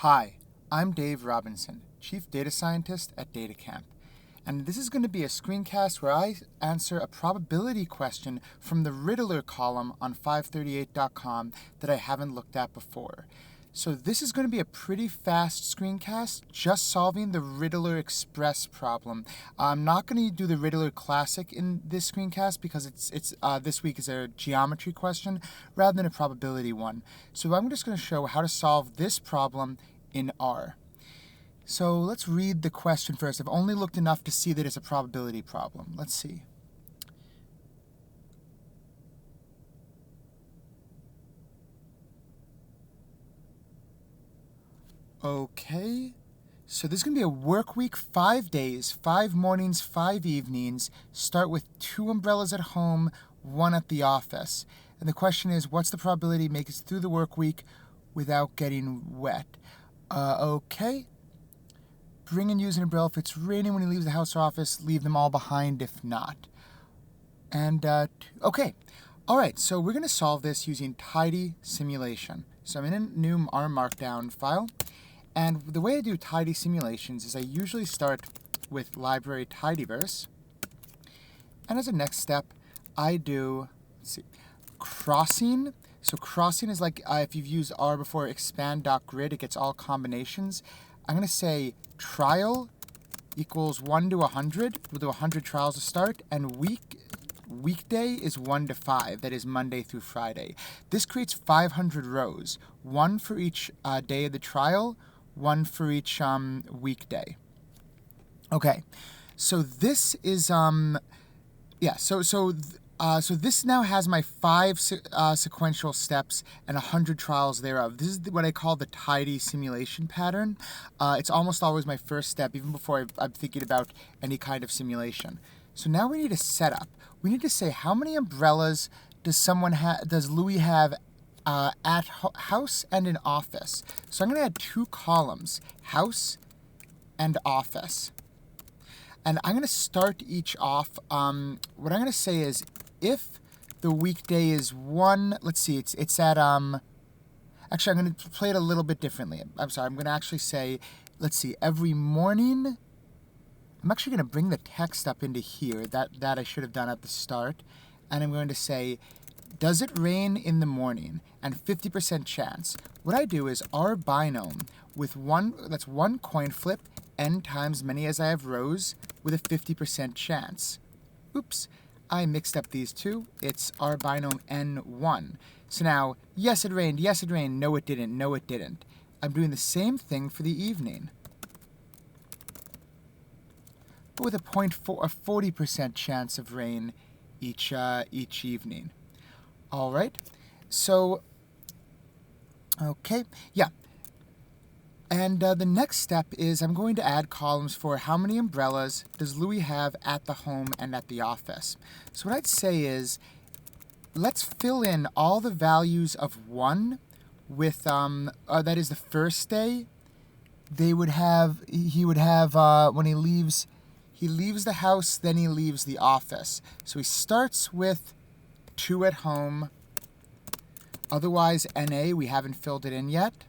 Hi, I'm Dave Robinson, Chief Data Scientist at DataCamp, and this is going to be a screencast where I answer a probability question from the Riddler column on 538.com that I haven't looked at before. So this is going to be a pretty fast screencast, just solving the Riddler Express problem. I'm not going to do the Riddler Classic in this screencast because it's this week is a geometry question rather than a probability one. So I'm just going to show how to solve this problem in R. So let's read the question first. I've only looked enough to see that it's a probability problem. Let's see. Okay, so this is going to be a work week, 5 days, 5 mornings, 5 evenings. Start with 2 umbrellas at home, 1 at the office. And the question is, what's the probability make it through the work week without getting wet? Okay. Bring and use an umbrella if it's raining when he leaves the house or office. Leave them all behind if not. And, okay. All right, so we're going to solve this using tidy simulation. So I'm in a new R Markdown file. And the way I do tidy simulations is I usually start with library tidyverse. And as a next step, I do, crossing. So crossing is like if you've used R before, expand.grid, it gets all combinations. I'm going to say trial equals 1 to 100. We'll do 100 trials to start. And weekday is 1 to 5. That is Monday through Friday. This creates 500 rows, 1 for each day of the trial, 1 for each weekday. Okay, so this is so this now has my 5 sequential steps and 100 trials thereof. This is what I call the tidy simulation pattern. It's almost always my first step, even before I'm thinking about any kind of simulation. So now we need a setup. We need to say how many umbrellas does Louis have at house and in office. So I'm going to add 2 columns, house and office. And I'm going to start each off. What I'm going to say is if the weekday is 1, let's see, it's at, actually I'm going to play it a little bit differently. I'm sorry, I'm going to actually say, let's see, every morning, I'm actually going to bring the text up into here, that I should have done at the start. And I'm going to say, does it rain in the morning? And 50% chance. What I do is R binom with that's 1 coin flip, n times many as I have rows, with a 50% chance. Oops, I mixed up these two. It's R binom n1. So now, yes it rained, no it didn't, no it didn't. I'm doing the same thing for the evening, but with a 40% chance of rain each evening. All right, so, okay, yeah. And the next step is I'm going to add columns for how many umbrellas does Louis have at the home and at the office. So what I'd say is, let's fill in all the values of 1 with, that is the first day. He would have, when he leaves the house, then he leaves the office. So he starts with 2 at home. Otherwise, NA, we haven't filled it in yet.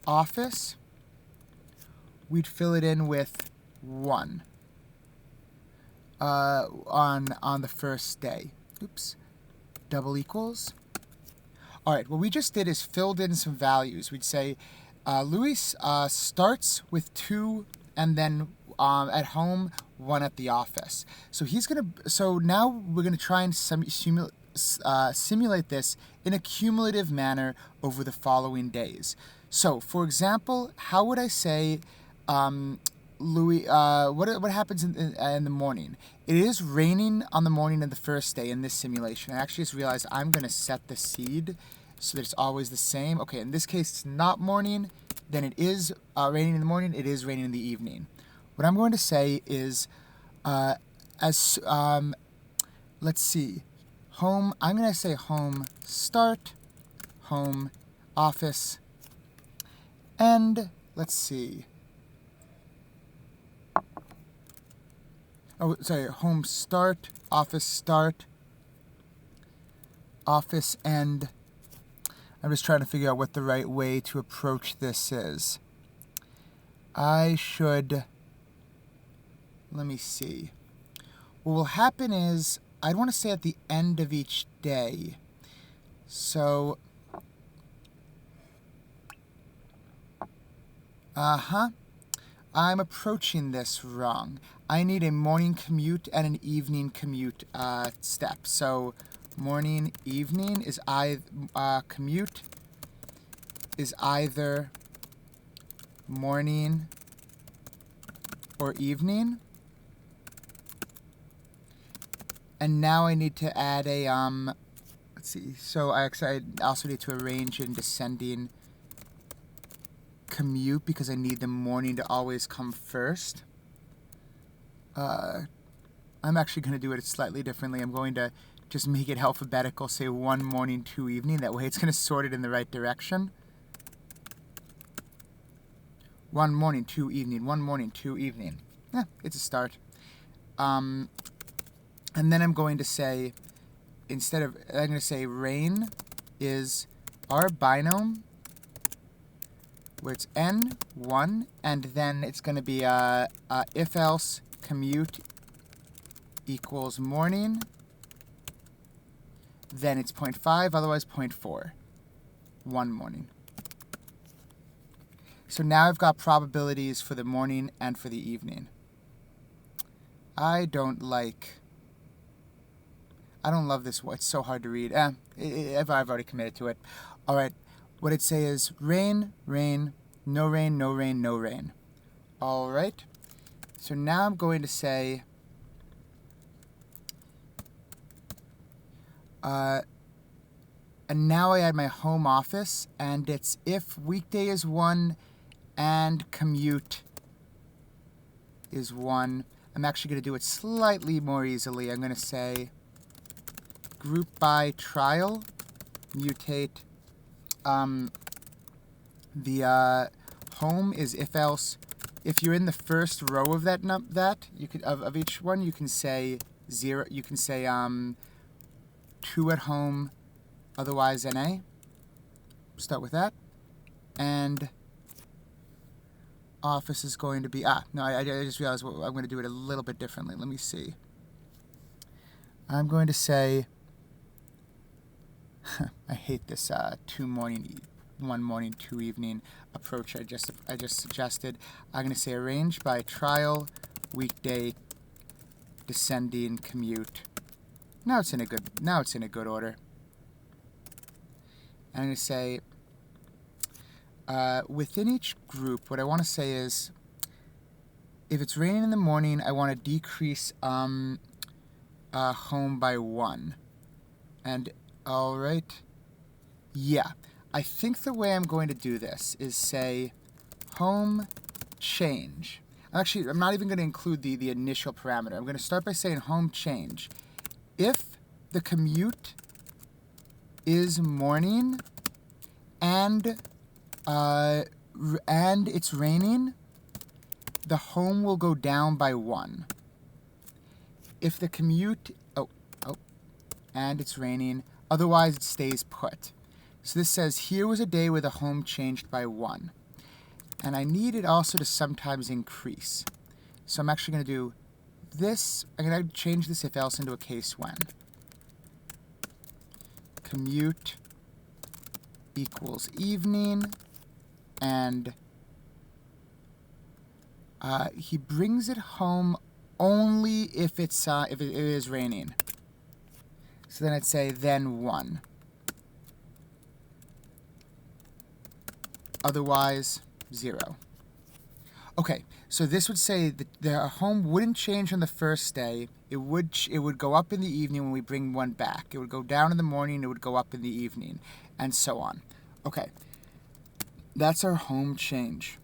Office, we'd fill it in with 1 on the first day. Oops, double equals. All right, what we just did is filled in some values. We'd say Louis starts with 2 and then at home, 1 at the office. So now we're gonna try and simulate this in a cumulative manner over the following days. So, for example, how would I say, Louis? What happens in the morning? It is raining on the morning of the first day in this simulation. I actually just realized I'm gonna set the seed so that it's always the same. Okay, in this case, it's not morning. Then it is raining in the morning. It is raining in the evening. What I'm going to say is, let's see, home, I'm going to say home start, home office, and let's see. Oh, sorry, home start, office end. I'm just trying to figure out what the right way to approach this is. I should... Let me see. What will happen is, I'd want to say at the end of each day. So... I'm approaching this wrong. I need a morning commute and an evening commute step. So morning, evening is commute is either morning or evening. And now I need to add a let's see. So I also need to arrange in descending commute because I need the morning to always come first. I'm actually going to do it slightly differently. I'm going to just make it alphabetical, say 1 morning, 2 evening. That way it's going to sort it in the right direction. 1 morning, 2 evening, 1 morning, 2 evening. Yeah, it's a start. And then I'm going to say, I'm going to say rain is our binom, where it's n1, and then it's going to be if else commute equals morning, then it's 0.5, otherwise 0.4, 1 morning. So now I've got probabilities for the morning and for the evening. I don't love this. It's so hard to read. I've already committed to it. All right. What I'd say is rain, rain, no rain, no rain, no rain. All right. So now I'm going to say, and now I add my home office, and it's if weekday is 1 and commute is 1. I'm actually going to do it slightly more easily. I'm going to say group by trial, mutate. The home is if else. If you're in the first row of that you could of each one, you can say 0. You can say 2 at home, otherwise NA. Start with that, and office is going to be no. I just realized I'm going to do it a little bit differently. Let me see. I'm going to say. I hate this 2 morning, 1 morning, 2 evening approach I just suggested. I'm going to say arrange by trial, weekday, descending commute. Now it's in a good order. I'm going to say within each group, what I want to say is if it's raining in the morning, I want to decrease home by 1. And all right. Yeah. I think the way I'm going to do this is say home change. I'm not even going to include the initial parameter. I'm going to start by saying home change. If the commute is morning and it's raining, the home will go down by 1. If the commute and it's raining, otherwise it stays put. So this says here was a day where the home changed by 1. And I need it also to sometimes increase. So I'm actually going to do this. I'm going to change this if else into a case when. Commute equals evening, and he brings it home only if it is raining. So then I'd say then 1. Otherwise 0. Okay, so this would say that the home wouldn't change on the first day. It would go up in the evening when we bring 1 back. It would go down in the morning. It would go up in the evening, and so on. Okay, that's our home change.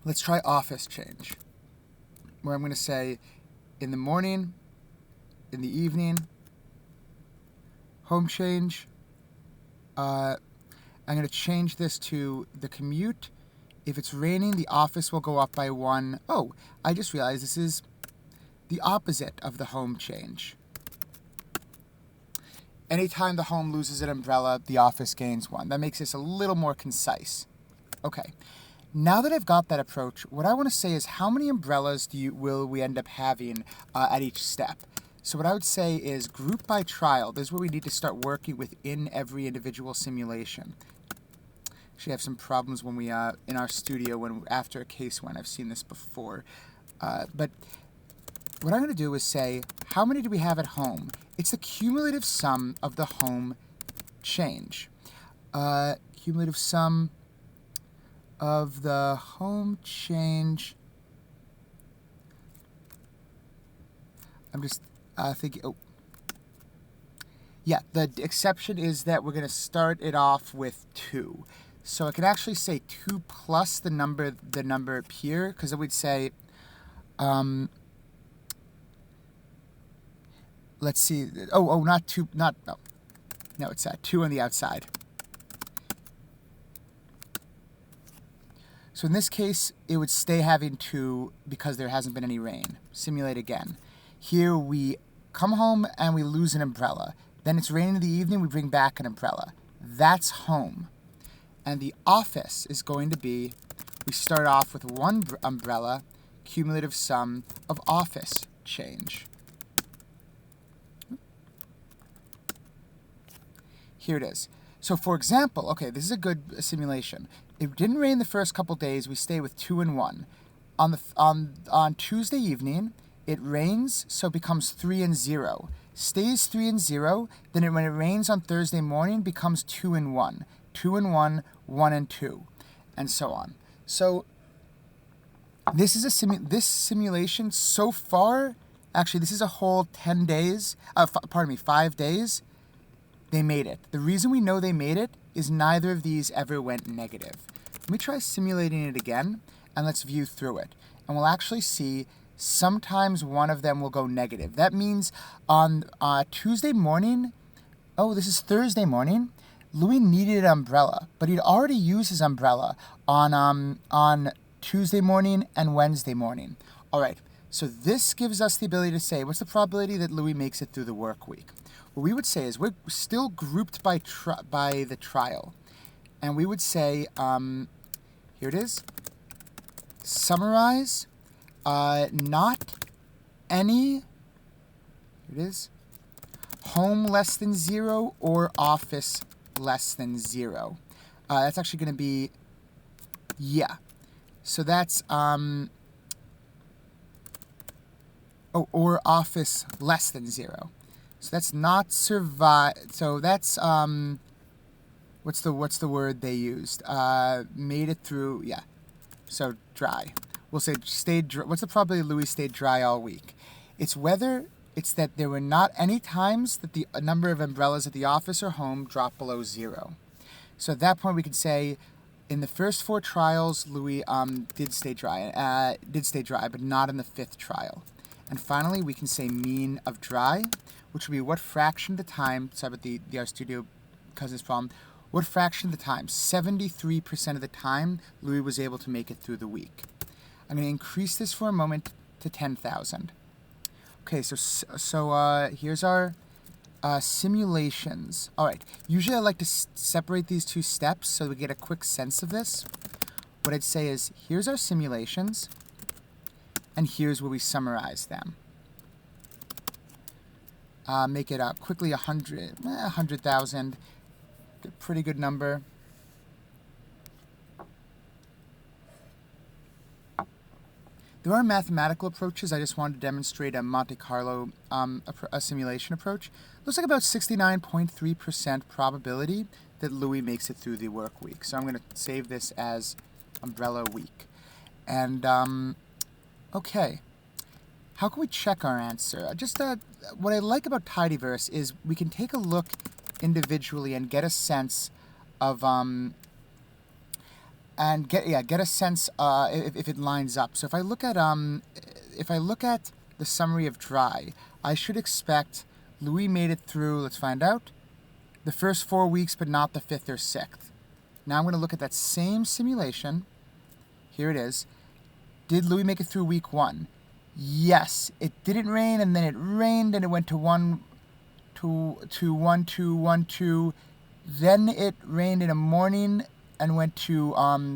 Let's try office change, where I'm going to say in the morning, in the evening, home change. I'm going to change this to the commute. If it's raining, the office will go up by 1. Oh, I just realized this is the opposite of the home change. Anytime the home loses an umbrella, the office gains one. That makes this a little more concise. Okay. Now that I've got that approach, what I want to say is how many umbrellas will we end up having at each step? So what I would say is group by trial. This is where we need to start working within every individual simulation. Actually, I have some problems when we in our studio after a case went. I've seen this before. But what I'm going to do is say, how many do we have at home? It's the cumulative sum of the home change. Cumulative sum of the home change. I'm just thinking, oh. Yeah, the exception is that we're going to start it off with 2. So I could actually say 2 plus the number up here, because it would say, let's see, not 2, no, it's 2 on the outside. So in this case, it would stay having 2 because there hasn't been any rain. Simulate again. Here we come home and we lose an umbrella. Then it's raining in the evening, we bring back an umbrella. That's home. And the office is going to be, we start off with 1 umbrella, cumulative sum of office change. Here it is. So for example, okay, this is a good simulation. It didn't rain the first couple days, we stay with 2 and 1. On Tuesday evening, it rains, so it becomes 3 and 0. Stays 3 and 0, then when it rains on Thursday morning, becomes 2 and 1. 2 and 1, 1 and 2, and so on. So this is this simulation so far, actually this is a whole 10 days, 5 days, they made it. The reason we know they made it is neither of these ever went negative. Let me try simulating it again, and let's view through it. And we'll actually see sometimes one of them will go negative. That means on Tuesday morning, this is Thursday morning, Louis needed an umbrella, but he'd already used his umbrella on Tuesday morning and Wednesday morning. All right, so this gives us the ability to say, what's the probability that Louis makes it through the work week? What we would say is we're still grouped by the trial. And we would say, here it is, summarize, not any, here it is, home less than 0 or office less than 0. That's actually going to be, yeah. So that's, or office less than 0. So that's not survive. So that's what's the word they used? Made it through. Yeah. So dry. We'll say stayed dry. What's the probability Louis stayed dry all week? It's whether it's that there were not any times that the number of umbrellas at the office or home dropped below 0. So at that point we could say, in the first 4 trials, Louis did stay dry, but not in the 5th trial. And finally, we can say mean of dry, which would be what fraction of the time, sorry about the RStudio Cousins problem, what fraction of the time, 73% of the time, Louis was able to make it through the week. I'm going to increase this for a moment to 10,000. Okay, so here's our simulations. All right, usually I like to separate these 2 steps so we get a quick sense of this. What I'd say is, here's our simulations, and here's where we summarize them. Make it quickly 100,000. Pretty good number. There are mathematical approaches. I just wanted to demonstrate a Monte Carlo a simulation approach. Looks like about 69.3% probability that Louis makes it through the work week. So I'm going to save this as umbrella week. And okay, how can we check our answer? Just what I like about Tidyverse is we can take a look individually and get a sense of get a sense if it lines up. So if I look at the summary of dry, I should expect Louis made it through, let's find out, the first 4 weeks, but not the 5th or 6th. Now I'm going to look at that same simulation. Here it is. Did Louis make it through week 1? Yes, it didn't rain, and then it rained, and it went to 1 to 1, 2, 1, 2. Then it rained in the morning and went to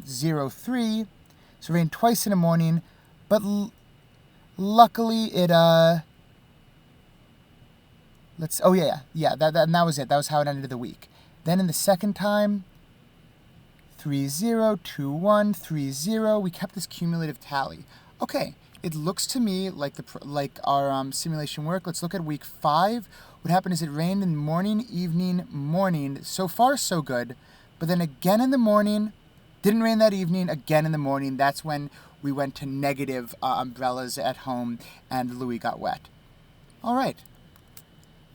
0, 3. So it rained twice in the morning, but luckily it that was it. That was how it ended the week. Then in the second time, 3, 0, 2, 1, 3, 0. We kept this cumulative tally. Okay, it looks to me like our simulation worked. Let's look at week 5. What happened is it rained in morning, evening, morning. So far, so good. But then again in the morning, didn't rain that evening, again in the morning. That's when we went to negative umbrellas at home and Louis got wet. All right.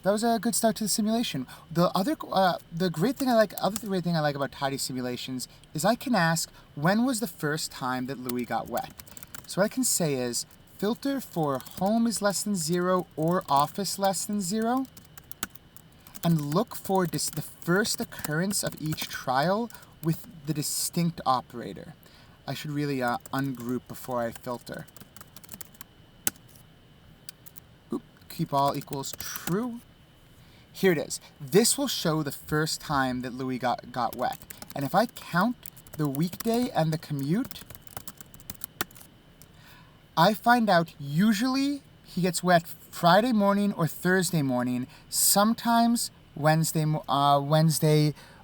That was a good start to the simulation. The great thing I like about tidy simulations is I can ask, when was the first time that Louis got wet? So what I can say is, filter for home is less than 0 or office less than 0, and look for the first occurrence of each trial with the distinct operator. I should really ungroup before I filter. Keep all equals true. Here it is. This will show the first time that Louis got wet. And if I count the weekday and the commute, I find out usually he gets wet Friday morning or Thursday morning, sometimes Wednesday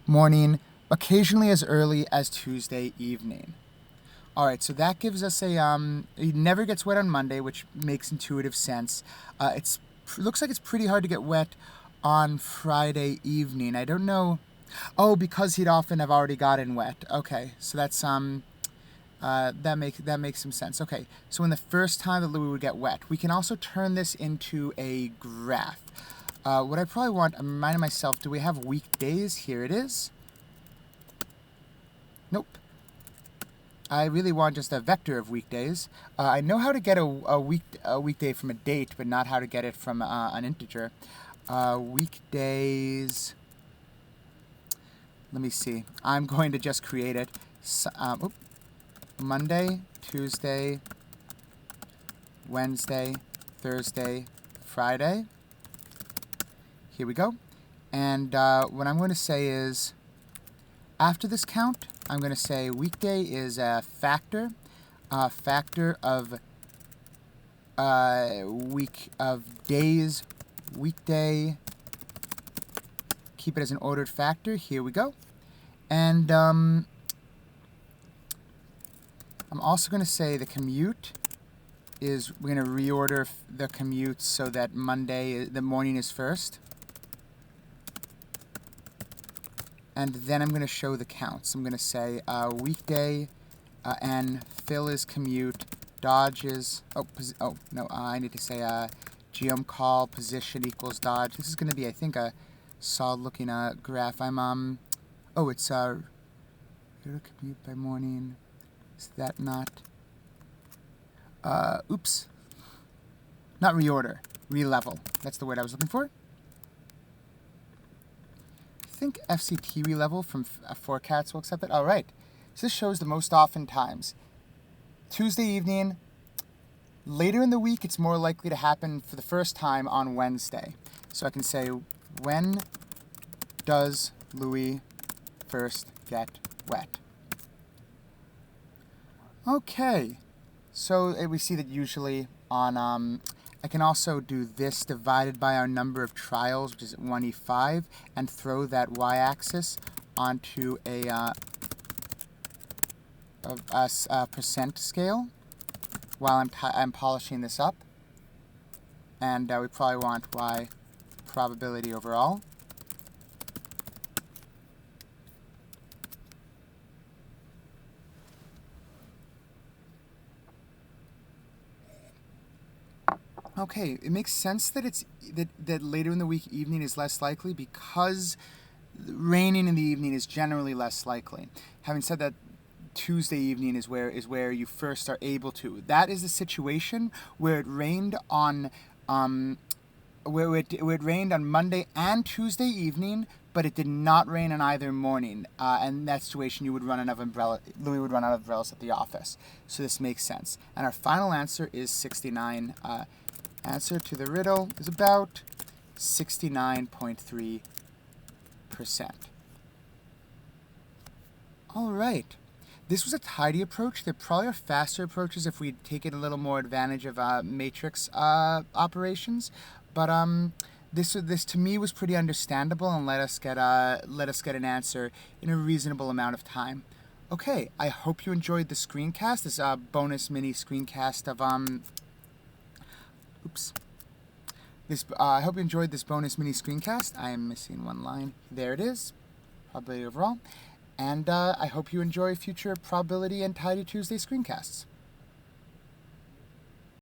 morning, occasionally as early as Tuesday evening. All right, so that gives us he never gets wet on Monday, which makes intuitive sense. It looks like it's pretty hard to get wet on Friday evening. I don't know. Oh, because he'd often have already gotten wet. Okay, so that's that makes some sense. Okay, so when the first time that Louis would get wet, we can also turn this into a graph. What I probably want, I'm reminding myself, do we have weekdays? Here it is. Nope. I really want just a vector of weekdays. I know how to get a weekday from a date, but not how to get it from an integer. Weekdays. Let me see. I'm going to just create it. Monday, Tuesday, Wednesday, Thursday, Friday. Here we go. And what I'm going to say is, after this count, I'm going to say weekday is a factor of week of days, weekday. Keep it as an ordered factor. Here we go. And I'm also going to say the commute is, we're going to reorder the commute so that Monday, the morning is first. And then I'm going to show the counts. I'm going to say weekday, and fill is commute, dodge is, I need to say geom call position equals dodge. This is going to be, I think, a solid looking graph. It's commute by morning. Is that not? Oops. Not reorder, relevel. That's the word I was looking for. I think FCT relevel from 4cats will accept it. All right. So this shows the most often times. Tuesday evening. Later in the week, it's more likely to happen for the first time on Wednesday. So I can say, when does Louis first get wet? Okay. So we see that usually on, I can also do this divided by our number of trials, which is 1e5, and throw that y-axis onto a percent scale while I'm polishing this up. And we probably want y probability overall. Okay, it makes sense that that later in the week evening is less likely because raining in the evening is generally less likely. Having said that, Tuesday evening is where you first are able to. That is the situation where it rained on where it rained on Monday and Tuesday evening, but it did not rain on either morning. And in that situation, Louis would run out of umbrellas at the office. So this makes sense. And our final answer is 69. Answer to the riddle is about 69.3%. All right. This was a tidy approach. There probably are faster approaches if we'd taken a little more advantage of matrix operations, but this to me was pretty understandable and let us get an answer in a reasonable amount of time. Okay, I hope you enjoyed the screencast. This bonus mini screencast of I hope you enjoyed this bonus mini screencast. I am missing one line. There it is. Probability overall. And I hope you enjoy future Probability and Tidy Tuesday screencasts.